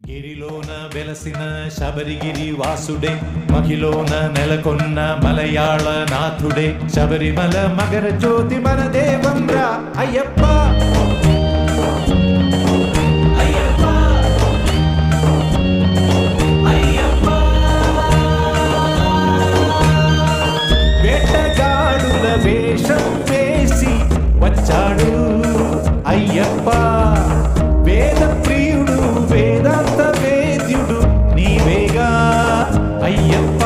గిరిలోన వెలసిన శబరిగిరి వాసుడే, మహిలోన నెలకొన్న మలయాళ నాథుడే, శబరిమల మగర జ్యోతి మన దేవం రా అయ్యప్ప. వేటగాడుల వేషం వేసి వచ్చాడు అయ్యప్ప. వేద ప్రియుడు వేదాంత వేద్యుడు నీవేగా అయ్యప్ప.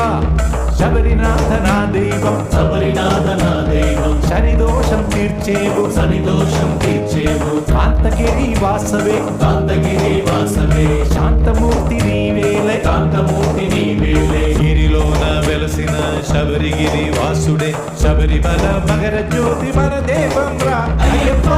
శబరినాథ నా దైవం, శబరినాథ నా దైవం, శనిదోషం తీర్చేవు, శనిదోషం తీర్చేవు, కాంతగిరి వాసవే, కాంతగిరి వాసవే, శాంతమూర్తి నీవేలే, కాంతమూర్తి నీవేలే. గిరిలోన వెలసిన శబరిగిరి వాసుడే, శబరిమల మగర జ్యోతి మన దేవం రా అయ్యప్ప.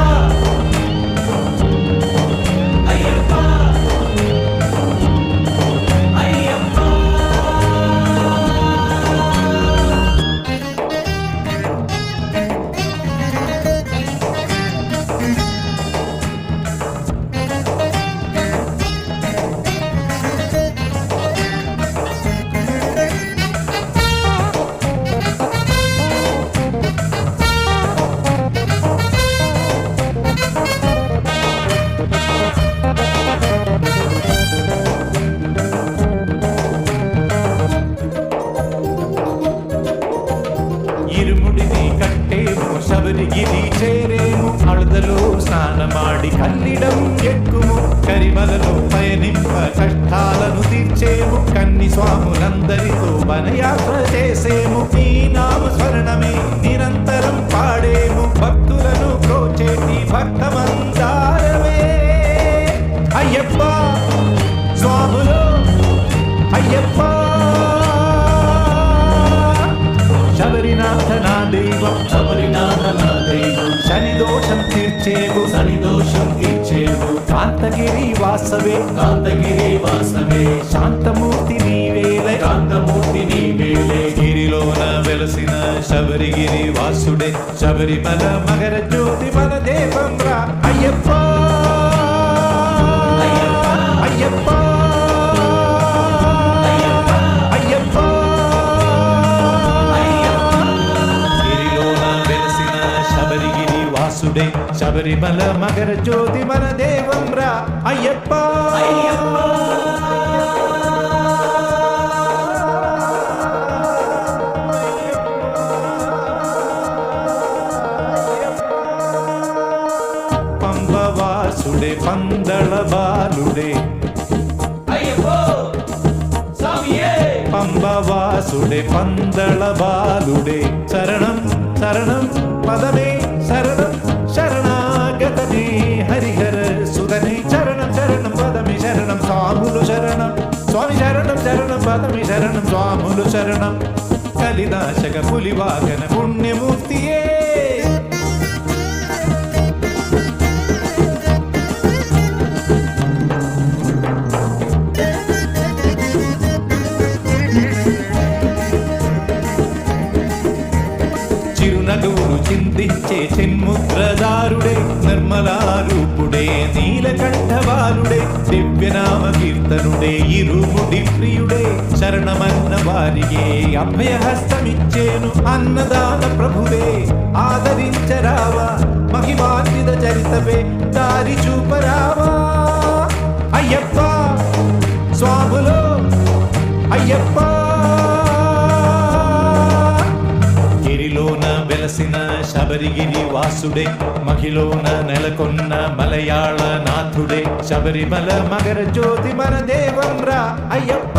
ఇరుముడిని కట్టేము, శబరిగిరి చేరేము, అళదలో స్నానమాడి కల్లిడం ఎక్కుము, కరిమలలో పయనింప కష్టాలను తీర్చేము, కన్ని స్వాములందరితో వనయాత్ర చేసేము, ఈ నామ స్మరణమే నిరంతరం పాడేము, భక్తులను ప్రోచేటి భక్తమందారమే అయ్యప్ప. స్వాములు అయ్యప్ప. శబరినాథ నా దైవం, శబరినాథ నా దైవం, శనిదోషం తీర్చేవు, శనిదోషం తీర్చేవు, కాంతగిరి వాసవే, కాంతగిరి వాసవే, శాంతమూర్తి నీవేలే, కాంతమూర్తి నీవేలే. గిరిలోన వెలసిన శబరిగిరి వాసుడే, శబరిమల మగర జ్యోతి మన దేవం రా అయ్యప్ప. అయ్యప్ప శబరిమల మగర జ్యోతి మన దేవం రా అయ్యప్ప. పంబవాసుడే పందళ బాలుడే, పంబవాసుడే పందళ బాలుడే, శరణం శరణం పదమే శరణం, శరణాగతనే హరిహర సుధనే, శరణం శరణం పదమి శరణం, స్వాములు శరణం, స్వామి శరణం శరణం పదమి శరణం, స్వాములు శరణం, కలినాశక పులివాగన పుణ్యమూర్తియే. చిరునగవులు చిందించే చిన్ముద్రదారుడే, నిర్మలారూపుడే, నీలకంఠవాలుడే, దివ్యనామ కీర్తనుడే, ఇరుముడి ప్రియుడే, శరణమన్న వారిగే అభయహస్తమిచ్చేను, అన్నదాన ప్రభువే ఆదరించరావా, మహిమాన్విత చరితవే దారి చూపరావా అయ్యప్ప. స్వాములు అయ్యప్ప. గిరిలోన వెలసిన శబరిగిరి వాసుడే, మహిలోన నెలకొన్న మలయాళ నాథుడే, శబరిమల మగర జ్యోతి మన దేవం రా అయ్యప్ప.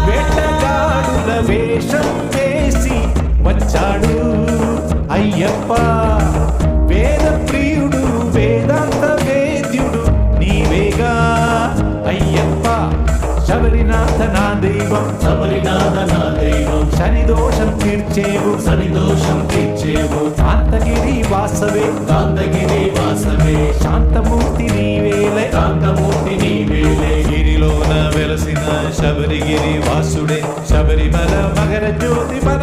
వేటగాడుల వేషం వేసి వచ్చాడు అయ్యప్ప. వేద ప్రియుడు వేదాంత వేద్యుడు నీవేగా అయ్యప్ప. శబరినాథ నా దైవం, శబరినాథ నా దైవం, శనిదోషం తీర్చేవు, శనిదోషం తీర్చేవు, కాంతగిరి వాసవే, కాంతగిరి వాసవే, శాంతమూర్తి నీవేలే, కాంతమూర్తి నీవేలే. గిరిలోన వెలసిన శబరిగిరి వాసుడే, శబరిమల మగర జ్యోతి మన